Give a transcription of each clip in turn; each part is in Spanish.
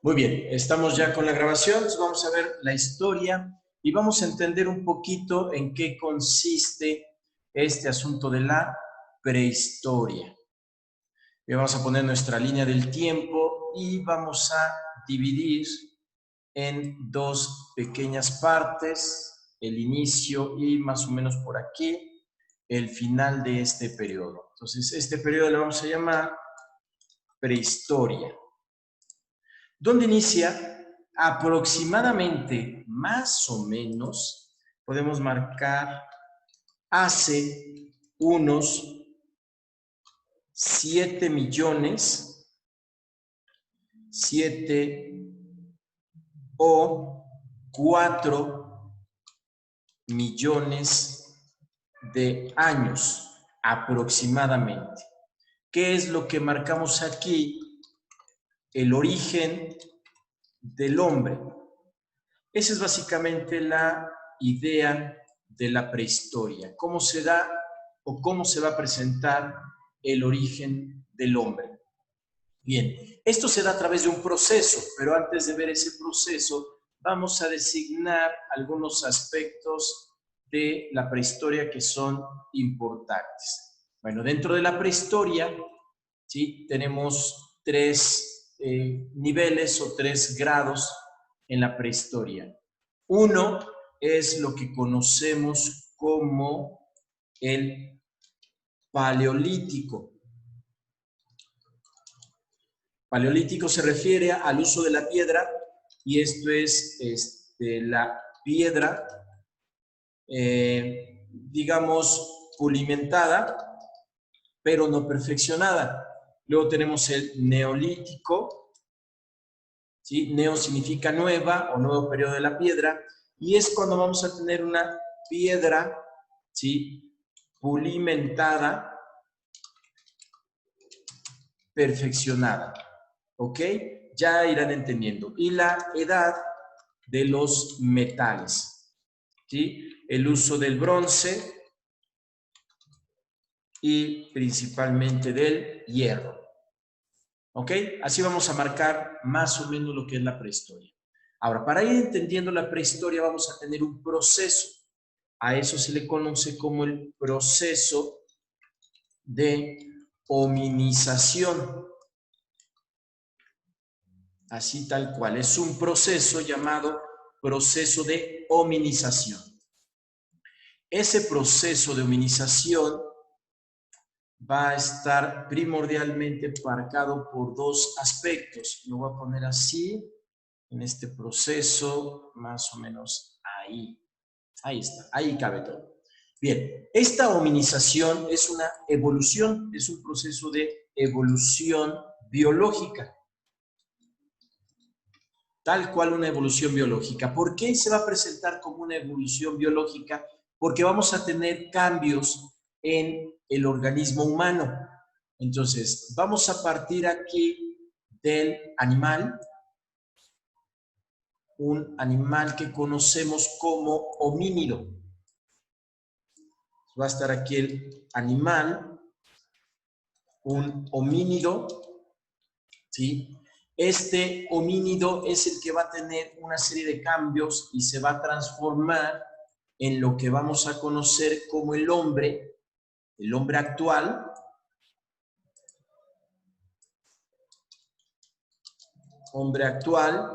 Muy bien, estamos ya con la grabación, entonces vamos a ver la historia y vamos a entender un poquito en qué consiste este asunto de la prehistoria. Y vamos a poner nuestra línea del tiempo y vamos a dividir en dos pequeñas partes, el inicio y más o menos por aquí, el final de este periodo. Entonces, este periodo le vamos a llamar prehistoria. ¿Dónde inicia? Aproximadamente, más o menos, podemos marcar hace unos 7 millones, 7 o 4 millones de años aproximadamente. ¿Qué es lo que marcamos aquí? El origen del hombre. Esa es básicamente la idea de la prehistoria. ¿Cómo se da o cómo se va a presentar el origen del hombre? Bien, esto se da a través de un proceso, pero antes de ver ese proceso, vamos a designar algunos aspectos de la prehistoria que son importantes. Bueno, dentro de la prehistoria, ¿sí? Tenemos tres niveles o 3 grados en la prehistoria. Uno es lo que conocemos como el paleolítico. Paleolítico se refiere al uso de la piedra y esto es la piedra, digamos, pulimentada, pero no perfeccionada. Luego tenemos el neolítico, ¿sí? Neo significa nueva o nuevo periodo de la piedra, y es cuando vamos a tener una piedra, ¿sí? Pulimentada, perfeccionada. ¿Ok? Ya irán entendiendo. Y la edad de los metales, ¿sí? El uso del bronce y principalmente del hierro. ¿Ok? Así vamos a marcar más o menos lo que es la prehistoria. Ahora, para ir entendiendo la prehistoria vamos a tener un proceso. A eso se le conoce como el proceso de hominización. Así tal cual. Es un proceso llamado proceso de hominización. Ese proceso de hominización va a estar primordialmente marcado por dos aspectos. Lo voy a poner así, en este proceso, más o menos ahí. Ahí está, ahí cabe todo. Bien, esta hominización es una evolución, es un proceso de evolución biológica. Tal cual una evolución biológica. ¿Por qué se va a presentar como una evolución biológica? Porque vamos a tener cambios en el organismo humano. Entonces, vamos a partir aquí del animal, un animal que conocemos como homínido. Va a estar aquí el animal, un homínido, ¿sí? Este homínido es el que va a tener una serie de cambios y se va a transformar en lo que vamos a conocer como el hombre actual,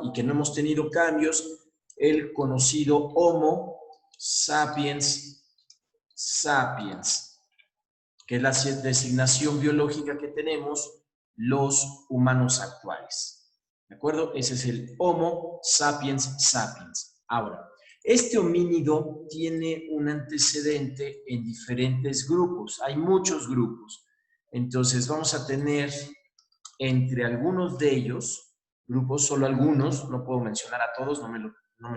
y que no hemos tenido cambios, el conocido Homo sapiens sapiens, que es la designación biológica que tenemos los humanos actuales. ¿De acuerdo? Ese es el Homo sapiens sapiens. Ahora, este homínido tiene un antecedente en diferentes grupos. Hay muchos grupos. Entonces vamos a tener entre algunos de ellos, grupos, solo algunos, no puedo mencionar a todos, no me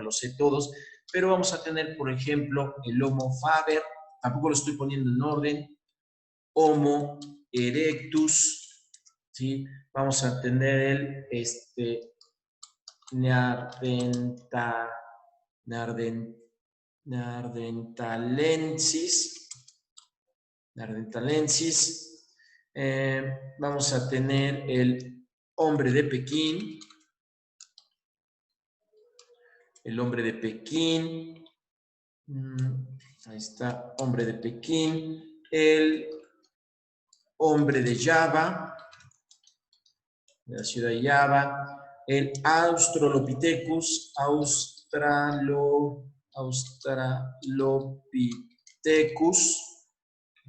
lo sé todos, pero vamos a tener, por ejemplo, el Homo faber, tampoco lo estoy poniendo en orden, Homo erectus, ¿sí? Vamos a tener el Neanderthalensis, vamos a tener el hombre de Pekín, el hombre de Pekín, ahí está, hombre de Pekín, el hombre de Java, de la ciudad de Java, el Australopithecus, Australopithecus,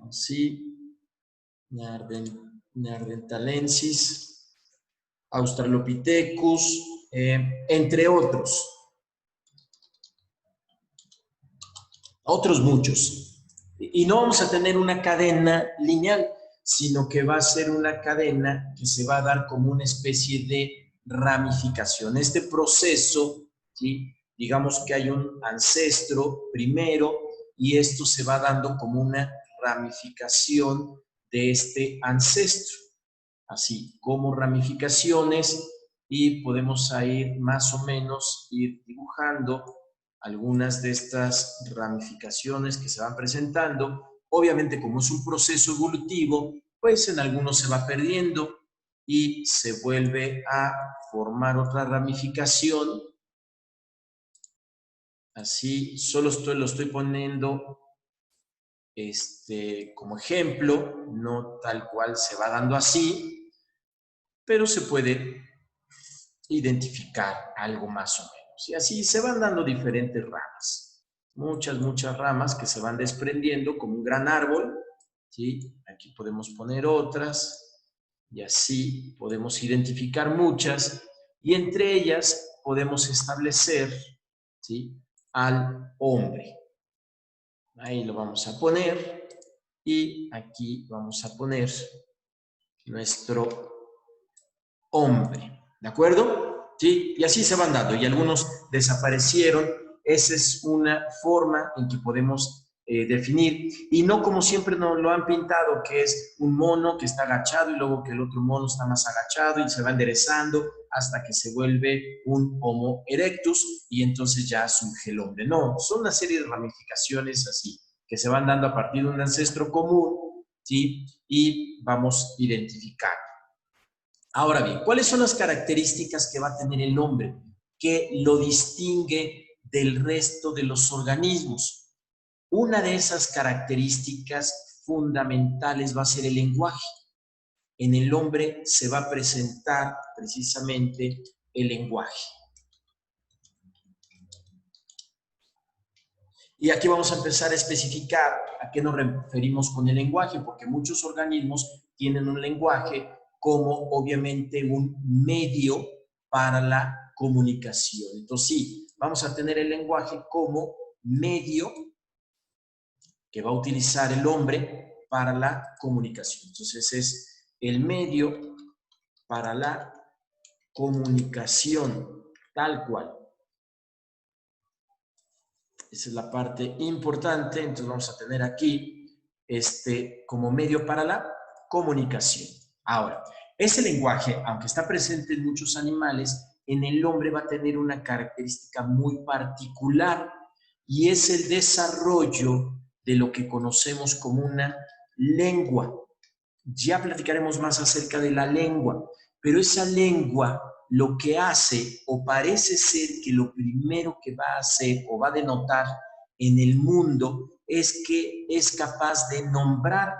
así, neanderthalensis, Australopithecus, entre otros muchos. Y no vamos a tener una cadena lineal, sino que va a ser una cadena que se va a dar como una especie de ramificación. Este proceso, ¿sí? Digamos que hay un ancestro primero y esto se va dando como una ramificación de este ancestro. Así como ramificaciones y podemos ir más o menos ir dibujando algunas de estas ramificaciones que se van presentando. Obviamente, como es un proceso evolutivo, pues en algunos se va perdiendo y se vuelve a formar otra ramificación. Así, solo lo estoy poniendo como ejemplo, no tal cual se va dando así, pero se puede identificar algo más o menos. Y así se van dando diferentes ramas. Muchas ramas que se van desprendiendo como un gran árbol. ¿Sí? Aquí podemos poner otras y así podemos identificar muchas y entre ellas podemos establecer, ¿sí? Al hombre. Ahí lo vamos a poner y aquí vamos a poner nuestro hombre. ¿De acuerdo? ¿Sí? Y así se van dando. Y algunos desaparecieron. Esa es una forma en que podemos definir. Y no como siempre nos lo han pintado, que es un mono que está agachado y luego que el otro mono está más agachado y se va enderezando hasta que se vuelve un Homo erectus y entonces ya surge el hombre. No, son una serie de ramificaciones así, que se van dando a partir de un ancestro común, ¿sí? Y vamos identificando. Ahora bien, ¿cuáles son las características que va a tener el hombre que lo distingue del resto de los organismos? Una de esas características fundamentales va a ser el lenguaje. En el hombre se va a presentar precisamente el lenguaje. Y aquí vamos a empezar a especificar a qué nos referimos con el lenguaje, porque muchos organismos tienen un lenguaje como obviamente un medio para la comunicación. Entonces sí, vamos a tener el lenguaje como medio que va a utilizar el hombre para la comunicación. Entonces es el medio para la comunicación, tal cual. Esa es la parte importante. Entonces vamos a tener aquí como medio para la comunicación. Ahora, ese lenguaje, aunque está presente en muchos animales, en el hombre va a tener una característica muy particular y es el desarrollo de lo que conocemos como una lengua. Ya platicaremos más acerca de la lengua, pero esa lengua lo que hace o parece ser que lo primero que va a hacer o va a denotar en el mundo es que es capaz de nombrar.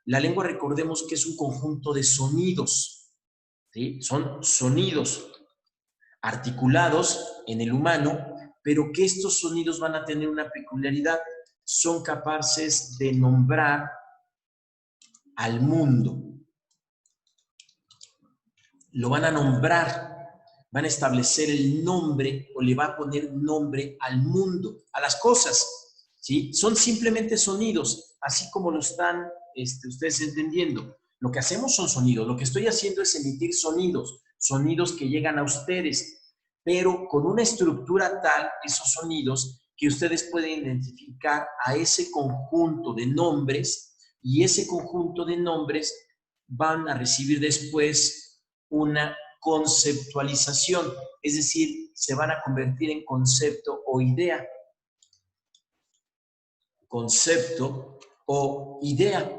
La lengua, recordemos que es un conjunto de sonidos, ¿sí? Son sonidos articulados en el humano, pero que estos sonidos van a tener una peculiaridad. Son capaces de nombrar al mundo. Lo van a nombrar, van a establecer el nombre o le va a poner nombre al mundo, a las cosas, ¿sí? Son simplemente sonidos, así como lo están ustedes entendiendo. Lo que hacemos son sonidos, lo que estoy haciendo es emitir sonidos, sonidos que llegan a ustedes, pero con una estructura tal, esos sonidos, que ustedes pueden identificar a ese conjunto de nombres y ese conjunto de nombres van a recibir después una conceptualización, es decir, se van a convertir en concepto o idea. Concepto o idea.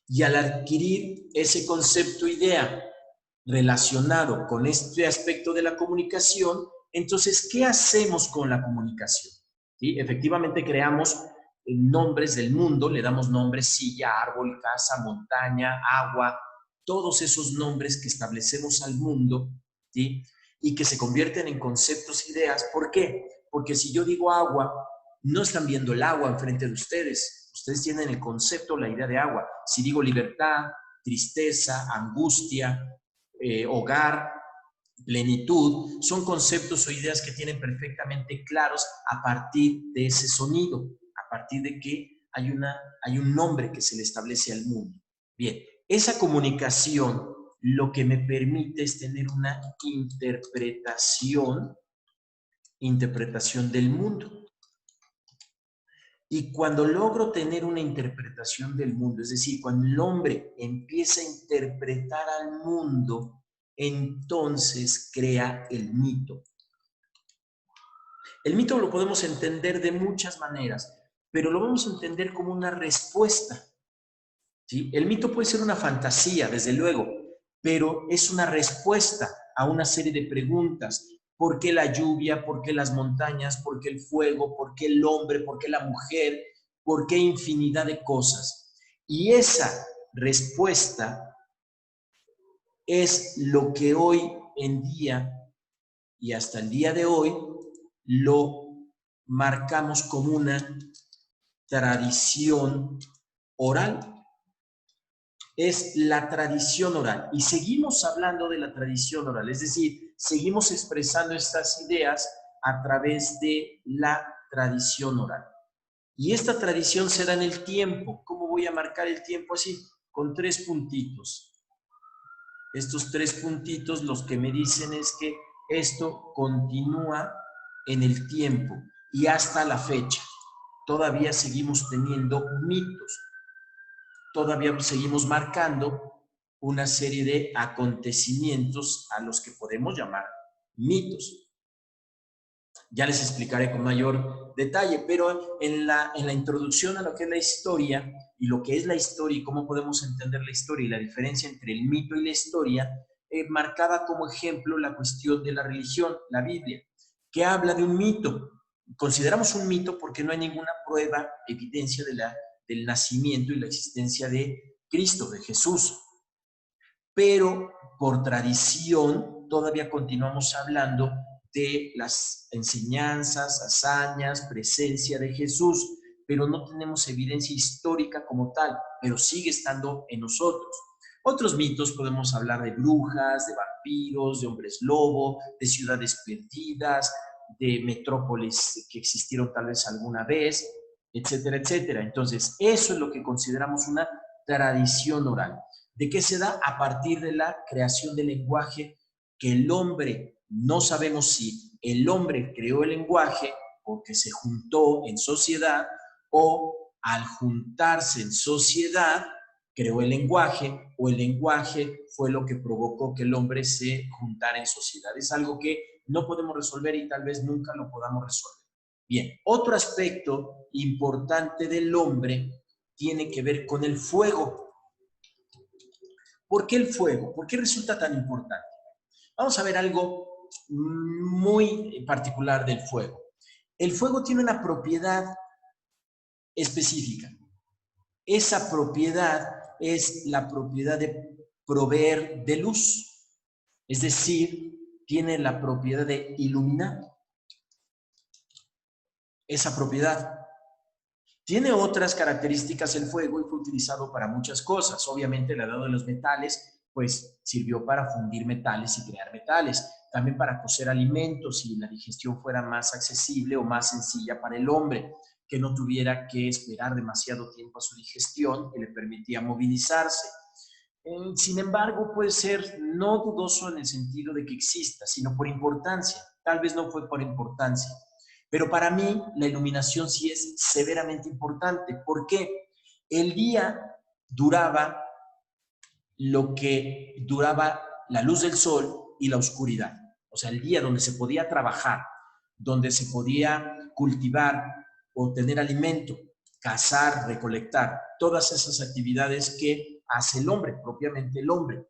Y al adquirir ese concepto o idea relacionado con este aspecto de la comunicación, Entonces, ¿qué hacemos con la comunicación? ¿Sí? Efectivamente creamos nombres del mundo, le damos nombres: silla, árbol, casa, montaña, agua, todos esos nombres que establecemos al mundo, ¿sí? Y que se convierten en conceptos, ideas. ¿Por qué? Porque si yo digo agua, no están viendo el agua enfrente de ustedes. Ustedes tienen el concepto, la idea de agua. Si digo libertad, tristeza, angustia, hogar, plenitud, son conceptos o ideas que tienen perfectamente claros a partir de ese sonido, a partir de que hay un nombre que se le establece al mundo. Bien, esa comunicación lo que me permite es tener una interpretación del mundo. Y cuando logro tener una interpretación del mundo, es decir, cuando el hombre empieza a interpretar al mundo, entonces crea el mito. El mito lo podemos entender de muchas maneras, pero lo vamos a entender como una respuesta, ¿sí? El mito puede ser una fantasía, desde luego, pero es una respuesta a una serie de preguntas. ¿Por qué la lluvia? ¿Por qué las montañas? ¿Por qué el fuego? ¿Por qué el hombre? ¿Por qué la mujer? ¿Por qué infinidad de cosas? Y esa respuesta es lo que hoy en día y hasta el día de hoy lo marcamos como una tradición oral. Es la tradición oral. Y seguimos hablando de la tradición oral, es decir, seguimos expresando estas ideas a través de la tradición oral. Y esta tradición se da en el tiempo. ¿Cómo voy a marcar el tiempo así? Con 3 puntitos. Estos 3 puntitos los que me dicen es que esto continúa en el tiempo y hasta la fecha. Todavía seguimos teniendo mitos. Todavía seguimos marcando una serie de acontecimientos a los que podemos llamar mitos. Ya les explicaré con mayor detalle, pero en la introducción a lo que es la historia y lo que es la historia y cómo podemos entender la historia y la diferencia entre el mito y la historia, marcaba como ejemplo la cuestión de la religión, la Biblia, que habla de un mito. Consideramos un mito porque no hay ninguna prueba, evidencia del nacimiento y la existencia de Cristo, de Jesús. Pero por tradición todavía continuamos hablando de las enseñanzas, hazañas, presencia de Jesús, pero no tenemos evidencia histórica como tal, pero sigue estando en nosotros. Otros mitos podemos hablar de brujas, de vampiros, de hombres lobo, de ciudades perdidas, de metrópolis que existieron tal vez alguna vez, etcétera, etcétera. Entonces, eso es lo que consideramos una tradición oral. ¿De qué se da? A partir de la creación del lenguaje, que el hombre, no sabemos si el hombre creó el lenguaje porque se juntó en sociedad o al juntarse en sociedad creó el lenguaje, o el lenguaje fue lo que provocó que el hombre se juntara en sociedad. Es algo que no podemos resolver y tal vez nunca lo podamos resolver. Bien, otro aspecto importante del hombre tiene que ver con el fuego. ¿Por qué el fuego? ¿Por qué resulta tan importante? Vamos a ver algo muy particular del fuego. El fuego tiene una propiedad específica. Esa propiedad es la propiedad de proveer de luz. Es decir, tiene la propiedad de iluminar. Esa propiedad. Tiene otras características el fuego y fue utilizado para muchas cosas. Obviamente, el dado de los metales, pues sirvió para fundir metales y crear metales. También para cocer alimentos y la digestión fuera más accesible o más sencilla para el hombre, que no tuviera que esperar demasiado tiempo a su digestión, que le permitía movilizarse. Sin embargo, puede ser no dudoso en el sentido de que exista, sino por importancia. Tal vez no fue por importancia. Pero para mí la iluminación sí es severamente importante. ¿Por qué? El día duraba lo que duraba la luz del sol y la oscuridad. O sea, el día donde se podía trabajar, donde se podía cultivar, obtener alimento, cazar, recolectar, todas esas actividades que hace el hombre, propiamente el hombre.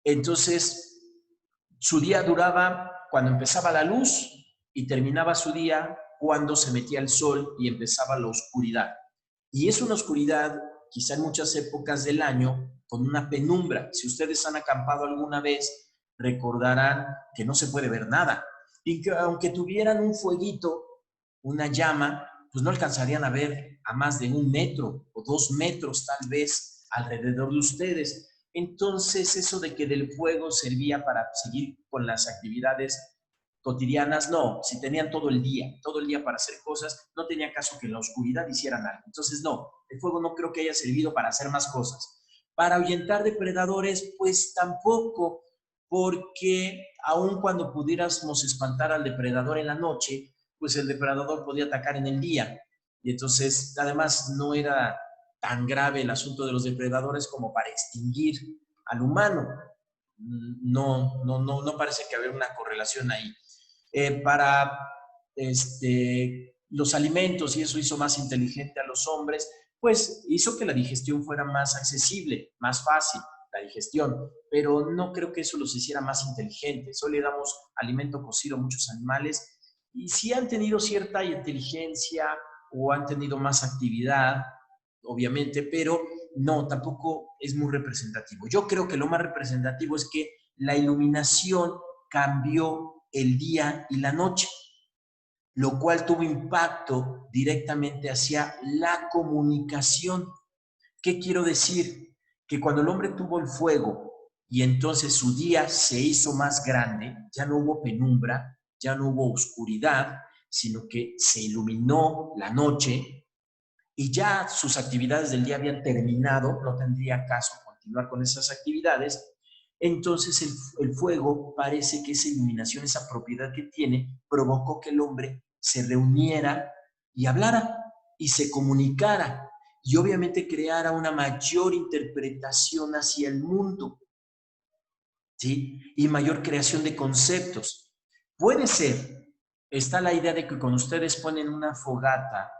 Entonces, su día duraba cuando empezaba la luz y terminaba su día cuando se metía el sol y empezaba la oscuridad. Y es una oscuridad, quizá en muchas épocas del año, con una penumbra. Si ustedes han acampado alguna vez, recordarán que no se puede ver nada. Y que aunque tuvieran un fueguito, una llama, pues no alcanzarían a ver a más de 1 metro o 2 metros tal vez alrededor de ustedes. Entonces, eso de que del fuego servía para seguir con las actividades cotidianas, no. Si tenían todo el día para hacer cosas, no tenía caso que en la oscuridad hicieran algo. Entonces, no, el fuego no creo que haya servido para hacer más cosas. Para ahuyentar depredadores, pues tampoco, porque aun cuando pudiéramos espantar al depredador en la noche, pues el depredador podía atacar en el día. Y entonces, además, no era tan grave el asunto de los depredadores como para extinguir al humano. No parece que haya una correlación ahí. Para los alimentos, y eso hizo más inteligente a los hombres, pues hizo que la digestión fuera más accesible, más fácil, la digestión, pero no creo que eso los hiciera más inteligentes. Hoy le damos alimento cocido a muchos animales y sí han tenido cierta inteligencia o han tenido más actividad, obviamente, pero no, tampoco es muy representativo. Yo creo que lo más representativo es que la iluminación cambió el día y la noche, lo cual tuvo impacto directamente hacia la comunicación. ¿Qué quiero decir? Que cuando el hombre tuvo el fuego y entonces su día se hizo más grande, ya no hubo penumbra, ya no hubo oscuridad, sino que se iluminó la noche y ya sus actividades del día habían terminado, no tendría caso continuar con esas actividades. Entonces el fuego parece que esa iluminación, esa propiedad que tiene, provocó que el hombre se reuniera y hablara y se comunicara y obviamente creara una mayor interpretación hacia el mundo, ¿sí? Y mayor creación de conceptos. Puede ser, está la idea de que cuando ustedes ponen una fogata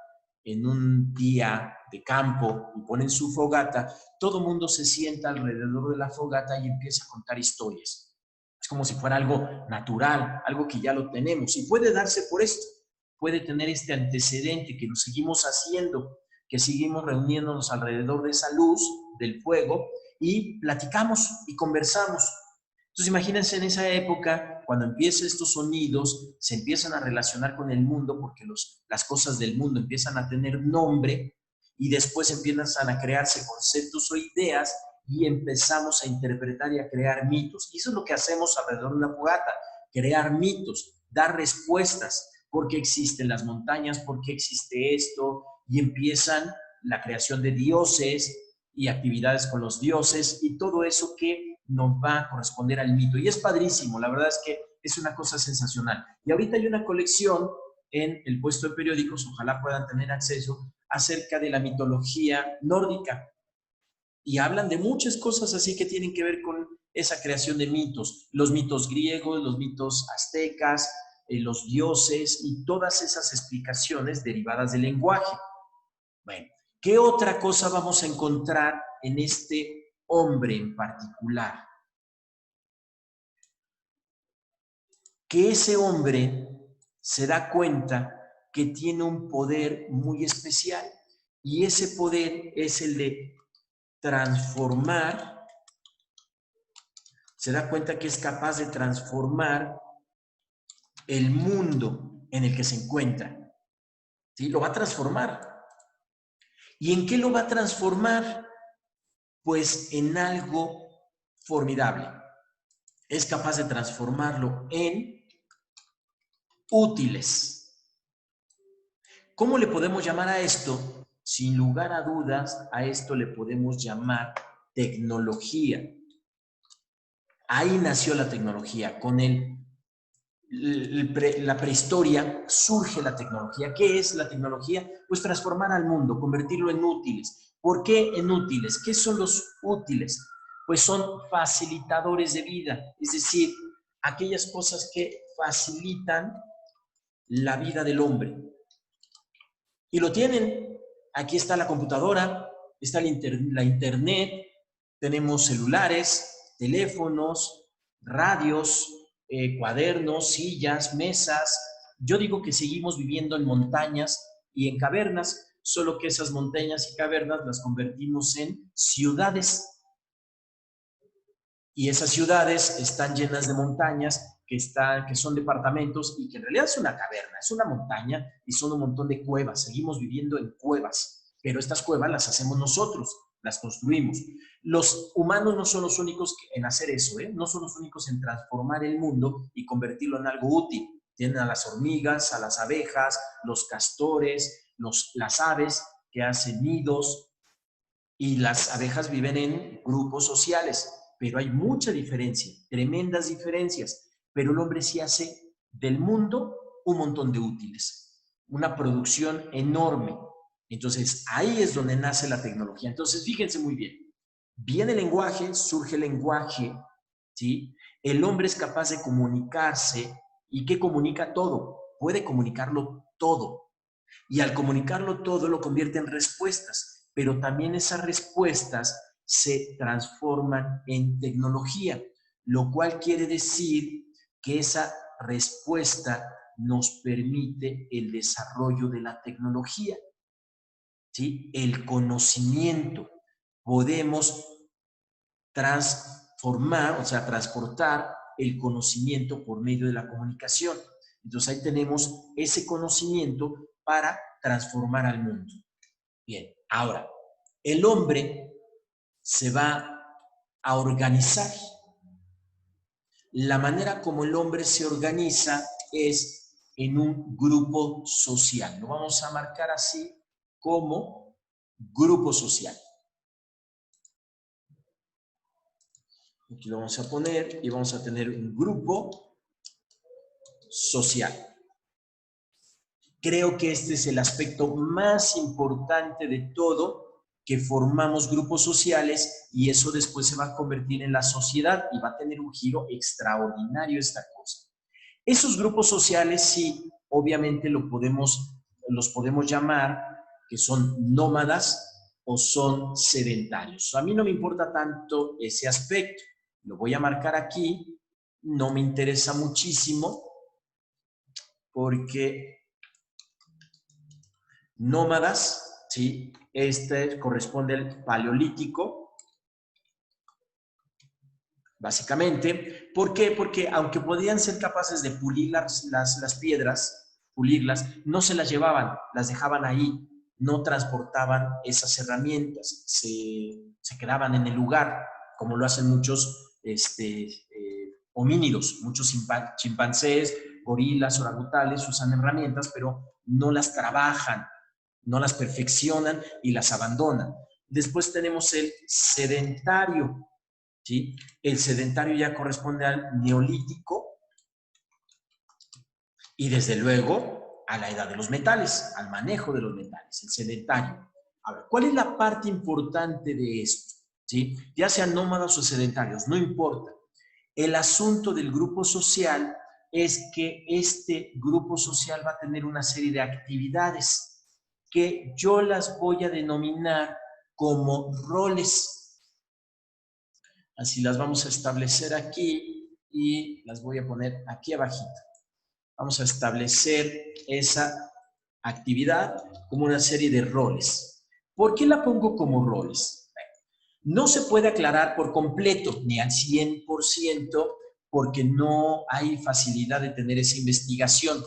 en un día de campo y ponen su fogata, todo el mundo se sienta alrededor de la fogata y empieza a contar historias. Es como si fuera algo natural, algo que ya lo tenemos. Y puede darse por esto, puede tener este antecedente que lo seguimos haciendo, que seguimos reuniéndonos alrededor de esa luz, del fuego, y platicamos y conversamos. Entonces imagínense en esa época, cuando empiezan estos sonidos, se empiezan a relacionar con el mundo, porque las cosas del mundo empiezan a tener nombre y después empiezan a crearse conceptos o ideas y empezamos a interpretar y a crear mitos. Y eso es lo que hacemos alrededor de una fogata, crear mitos, dar respuestas. ¿Por qué existen las montañas? ¿Por qué existe esto? Y empiezan la creación de dioses y actividades con los dioses y todo eso que nos va a corresponder al mito. Y es padrísimo, la verdad es que es una cosa sensacional. Y ahorita hay una colección en el puesto de periódicos, ojalá puedan tener acceso, acerca de la mitología nórdica. Y hablan de muchas cosas así que tienen que ver con esa creación de mitos. Los mitos griegos, los mitos aztecas, los dioses y todas esas explicaciones derivadas del lenguaje. Bueno, ¿qué otra cosa vamos a encontrar en este hombre en particular? Que ese hombre se da cuenta que tiene un poder muy especial y ese poder es el de transformar, se da cuenta que es capaz de transformar el mundo en el que se encuentra. ¿Sí? Lo va a transformar. ¿Y en qué lo va a transformar? Pues en algo formidable. Es capaz de transformarlo en útiles. ¿Cómo le podemos llamar a esto? Sin lugar a dudas, a esto le podemos llamar tecnología. Ahí nació la tecnología. Con la prehistoria surge la tecnología. ¿Qué es la tecnología? Pues transformar al mundo, convertirlo en útiles. ¿Por qué en útiles? ¿Qué son los útiles? Pues son facilitadores de vida, es decir, aquellas cosas que facilitan la vida del hombre. Y lo tienen. Aquí está la computadora, está la internet, tenemos celulares, teléfonos, radios, cuadernos, sillas, mesas. Yo digo que seguimos viviendo en montañas y en cavernas, solo que esas montañas y cavernas las convertimos en ciudades. Y esas ciudades están llenas de montañas que son departamentos y que en realidad es una caverna, es una montaña y son un montón de cuevas. Seguimos viviendo en cuevas, pero estas cuevas las hacemos nosotros, las construimos. Los humanos no son los únicos en hacer eso, ¿eh? No son los únicos en transformar el mundo y convertirlo en algo útil. Tienen a las hormigas, a las abejas, los castores, las aves que hacen nidos, y las abejas viven en grupos sociales, pero hay mucha diferencia, tremendas diferencias, pero el hombre sí hace del mundo un montón de útiles, una producción enorme. Entonces, ahí es donde nace la tecnología. Entonces, fíjense muy bien, viene el lenguaje, surge el lenguaje, ¿sí? El hombre es capaz de comunicarse. ¿Y qué comunica todo? Puede comunicarlo todo. Y al comunicarlo todo lo convierte en respuestas, pero también esas respuestas se transforman en tecnología, lo cual quiere decir que esa respuesta nos permite el desarrollo de la tecnología, ¿sí? El conocimiento. Podemos transformar, o sea, transportar el conocimiento por medio de la comunicación. Entonces ahí tenemos ese conocimiento para transformar al mundo. Bien, ahora, el hombre se va a organizar. La manera como el hombre se organiza es en un grupo social. Lo vamos a marcar así como grupo social. Aquí lo vamos a poner y vamos a tener un grupo social. Creo que este es el aspecto más importante de todo, que formamos grupos sociales y eso después se va a convertir en la sociedad y va a tener un giro extraordinario esta cosa. Esos grupos sociales sí, obviamente los podemos llamar que son nómadas o son sedentarios. A mí no me importa tanto ese aspecto. Lo voy a marcar aquí, no me interesa muchísimo porque nómadas, ¿sí? Este corresponde al paleolítico, básicamente. ¿Por qué? Porque aunque podían ser capaces de pulir las piedras, pulirlas, no se las llevaban, las dejaban ahí, no transportaban esas herramientas, se quedaban en el lugar, como lo hacen muchos homínidos, muchos chimpancés, gorilas, orangutanes, usan herramientas, pero no las trabajan, no las perfeccionan y las abandonan. Después tenemos el sedentario, ¿sí? El sedentario ya corresponde al neolítico y desde luego a la edad de los metales, al manejo de los metales, el sedentario. Ahora, ¿cuál es la parte importante de esto? ¿Sí? Ya sean nómadas o sedentarios, no importa. El asunto del grupo social es que este grupo social va a tener una serie de actividades que yo las voy a denominar como roles. Así las vamos a establecer aquí y las voy a poner aquí abajito. Vamos a establecer esa actividad como una serie de roles. ¿Por qué la pongo como roles? No se puede aclarar por completo, ni al 100%, porque no hay facilidad de tener esa investigación.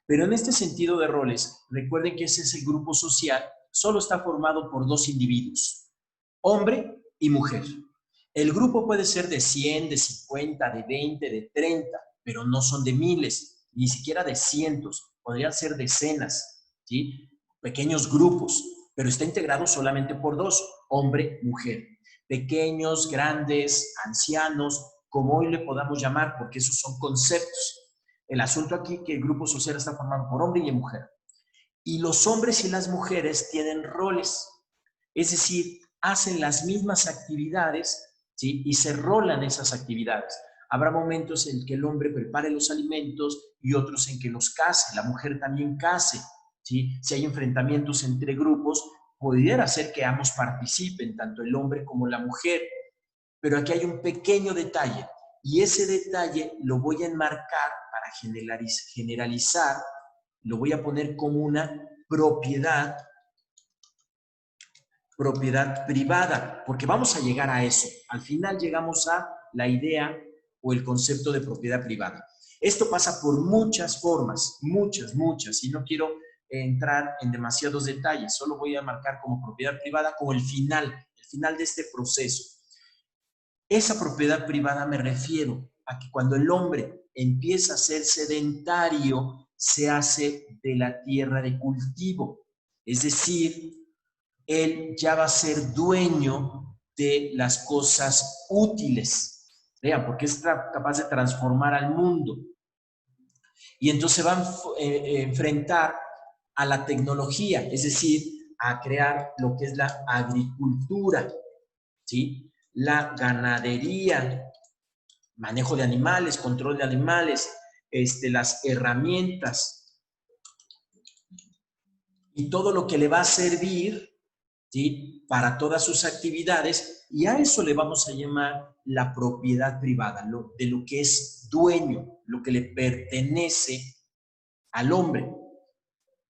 Pero en este sentido de roles, recuerden que ese grupo social solo está formado por dos individuos, hombre y mujer. El grupo puede ser de 100, de 50, de 20, de 30, pero no son de miles, ni siquiera de cientos, podrían ser decenas, ¿sí? Pequeños grupos, pero está integrado solamente por dos, hombre, mujer. Pequeños, grandes, ancianos, como hoy le podamos llamar, porque esos son conceptos. El asunto aquí es que el grupo social está formado por hombre y mujer. Y los hombres y las mujeres tienen roles, es decir, hacen las mismas actividades, ¿sí? Y se rolan esas actividades. Habrá momentos en que el hombre prepare los alimentos y otros en que los case, la mujer también case, ¿sí? Si hay enfrentamientos entre grupos, pudiera ser que ambos participen, tanto el hombre como la mujer. Pero aquí hay un pequeño detalle, Y ese detalle lo voy a enmarcar para generalizar, lo voy a poner como una propiedad privada, porque vamos a llegar a eso. Al final llegamos a la idea o el concepto de propiedad privada. Esto pasa por muchas formas, muchas, y no quiero entrar en demasiados detalles, solo voy a marcar como propiedad privada como el final de este proceso. Esa propiedad privada me refiero a que cuando el hombre empieza a ser sedentario, se hace de la tierra de cultivo, es decir, él ya va a ser dueño de las cosas útiles. Vean, porque es capaz de transformar al mundo. Y entonces va a enfrentar a la tecnología, es decir, a crear lo que es la agricultura, ¿sí? La ganadería, manejo de animales, control de animales, las herramientas y todo lo que le va a servir, ¿sí?, para todas sus actividades, y a eso le vamos a llamar la propiedad privada, de lo que es dueño, lo que le pertenece al hombre.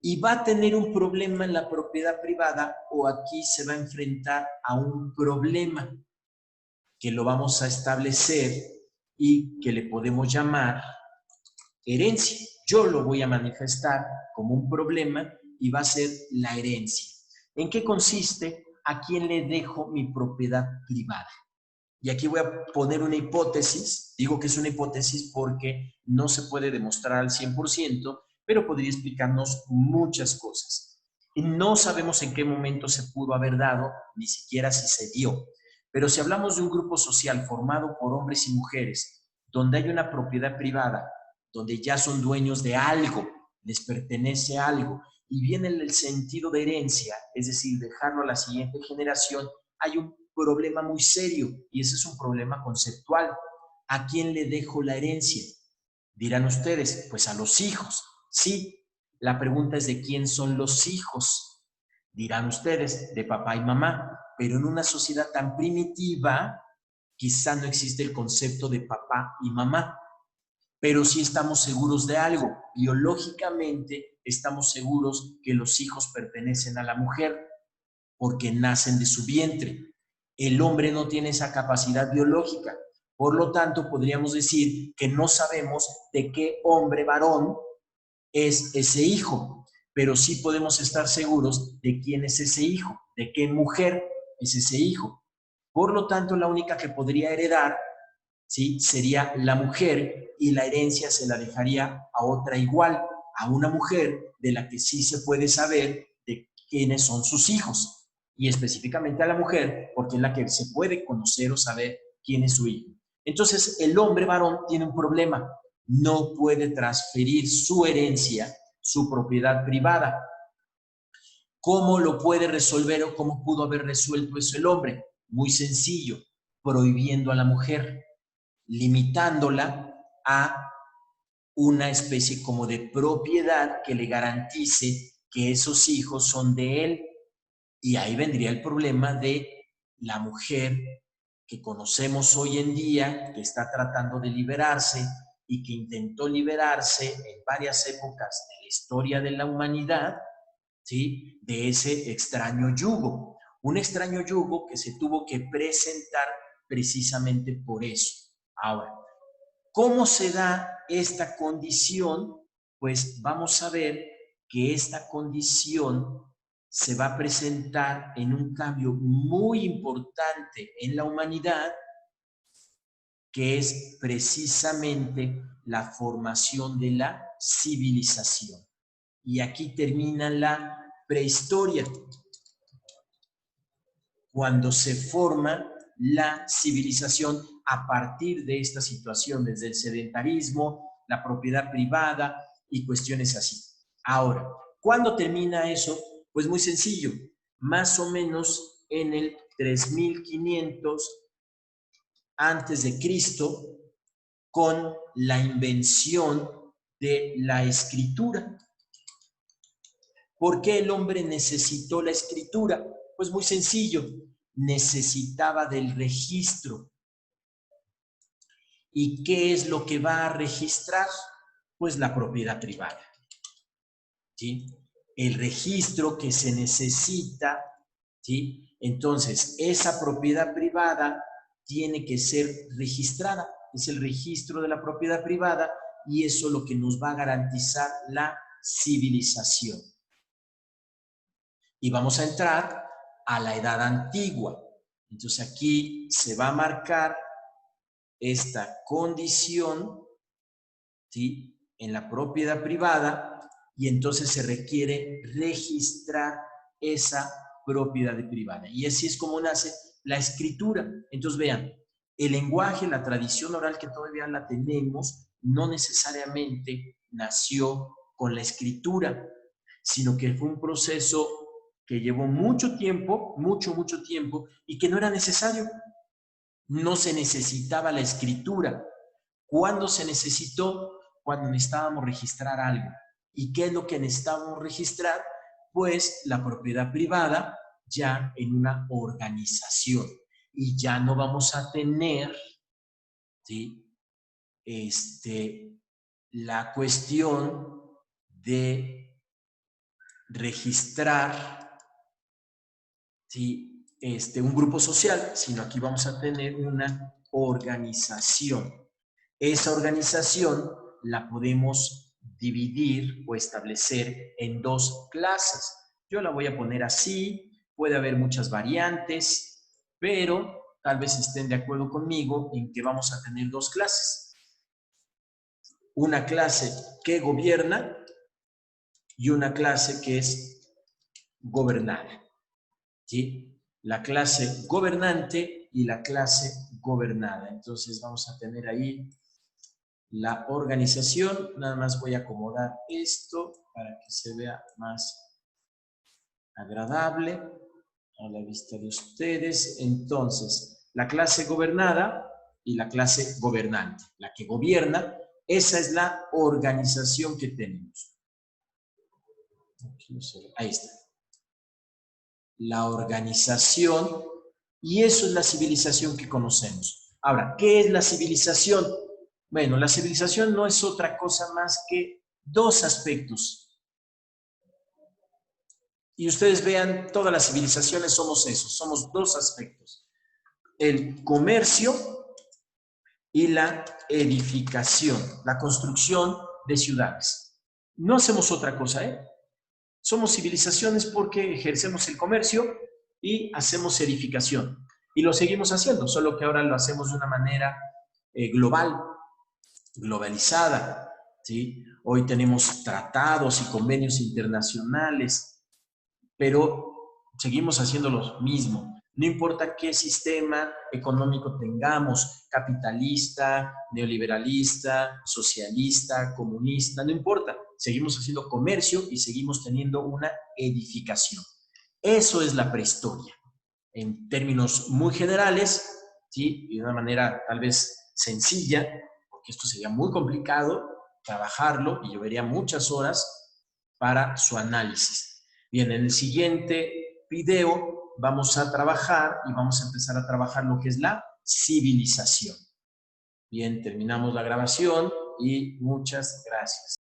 Y va a tener un problema en la propiedad privada, o aquí se va a enfrentar a un problema que lo vamos a establecer y que le podemos llamar herencia. Yo lo voy a manifestar como un problema y va a ser la herencia. ¿En qué consiste? ¿A quién le dejo mi propiedad privada? Y aquí voy a poner una hipótesis. Digo que es una hipótesis porque no se puede demostrar al 100%, pero podría explicarnos muchas cosas. Y no sabemos en qué momento se pudo haber dado, ni siquiera si se dio. Pero si hablamos de un grupo social formado por hombres y mujeres, donde hay una propiedad privada, donde ya son dueños de algo, les pertenece algo, y viene el sentido de herencia, es decir, dejarlo a la siguiente generación, hay un problema muy serio, y ese es un problema conceptual. ¿A quién le dejo la herencia? Dirán ustedes, pues a los hijos. Sí, la pregunta es de quién son los hijos. Dirán ustedes, de papá y mamá, pero en una sociedad tan primitiva, quizá no existe el concepto de papá y mamá, pero sí estamos seguros de algo. Biológicamente estamos seguros que los hijos pertenecen a la mujer porque nacen de su vientre. El hombre no tiene esa capacidad biológica. Por lo tanto, podríamos decir que no sabemos de qué hombre varón es ese hijo, pero sí podemos estar seguros de quién es ese hijo, de qué mujer es ese hijo. Por lo tanto, la única que podría heredar, ¿sí?, sería la mujer, y la herencia se la dejaría a otra igual, a una mujer de la que sí se puede saber de quiénes son sus hijos, y específicamente a la mujer porque es la que se puede conocer o saber quién es su hijo. Entonces, el hombre varón tiene un problema, no puede transferir su herencia, su propiedad privada. ¿Cómo lo puede resolver o cómo pudo haber resuelto eso el hombre? Muy sencillo, prohibiendo a la mujer, limitándola a una especie como de propiedad que le garantice que esos hijos son de él. Y ahí vendría el problema de la mujer que conocemos hoy en día, que está tratando de liberarse y que intentó liberarse en varias épocas de la historia de la humanidad, ¿sí?, de ese extraño yugo. Un extraño yugo que se tuvo que presentar precisamente por eso. Ahora, ¿cómo se da esta condición? Pues vamos a ver que esta condición se va a presentar en un cambio muy importante en la humanidad, que es precisamente la formación de la civilización. Y aquí termina la prehistoria, cuando se forma la civilización a partir de esta situación, desde el sedentarismo, la propiedad privada y cuestiones así. Ahora, ¿cuándo termina eso? Pues muy sencillo, más o menos en el 3500 antes de Cristo, con la invención de la escritura. ¿Por qué el hombre necesitó la escritura? Pues muy sencillo, necesitaba del registro. ¿Y qué es lo que va a registrar? Pues la propiedad privada. ¿Sí? El registro que se necesita, ¿sí? Entonces, esa propiedad privada tiene que ser registrada. Es el registro de la propiedad privada y eso es lo que nos va a garantizar la civilización. Y vamos a entrar a la edad antigua. Entonces, aquí se va a marcar esta condición, ¿sí? En la propiedad privada y entonces se requiere registrar esa propiedad privada. Y así es como nace la escritura. Entonces vean, el lenguaje, la tradición oral que todavía la tenemos, no necesariamente nació con la escritura, sino que fue un proceso que llevó mucho tiempo, mucho tiempo, y que no era necesario. No se necesitaba la escritura. ¿Cuándo se necesitó? Cuando necesitábamos registrar algo. ¿Y qué es lo que necesitábamos registrar? Pues la propiedad privada ya en una organización. Y ya no vamos a tener, ¿sí? La cuestión de registrar, ¿sí? Un grupo social, sino aquí vamos a tener una organización. Esa organización la podemos dividir o establecer en dos clases. Yo la voy a poner así, puede haber muchas variantes, pero tal vez estén de acuerdo conmigo en que vamos a tener dos clases. Una clase que gobierna y una clase que es gobernada. ¿Sí? La clase gobernante y la clase gobernada. Entonces vamos a tener ahí la organización. Nada más voy a acomodar esto para que se vea más agradable a la vista de ustedes. Entonces, la clase gobernada y la clase gobernante. La que gobierna, esa es la organización que tenemos. Ahí está. La organización, y eso es la civilización que conocemos. Ahora, ¿qué es la civilización? Bueno, la civilización no es otra cosa más que dos aspectos. Y ustedes vean, todas las civilizaciones somos eso, somos dos aspectos. El comercio y la edificación, la construcción de ciudades. No hacemos otra cosa, ¿eh? Somos civilizaciones porque ejercemos el comercio y hacemos edificación. Y lo seguimos haciendo, solo que ahora lo hacemos de una manera global, globalizada, ¿sí? Hoy tenemos tratados y convenios internacionales, pero seguimos haciendo lo mismo. No importa qué sistema económico tengamos, capitalista, neoliberalista, socialista, comunista, no importa. Seguimos haciendo comercio y seguimos teniendo una edificación. Eso es la prehistoria. En términos muy generales, ¿sí? Y de una manera tal vez sencilla, porque esto sería muy complicado trabajarlo y llevaría muchas horas para su análisis. Bien, en el siguiente video vamos a trabajar y vamos a empezar a trabajar lo que es la civilización. Bien, terminamos la grabación y muchas gracias.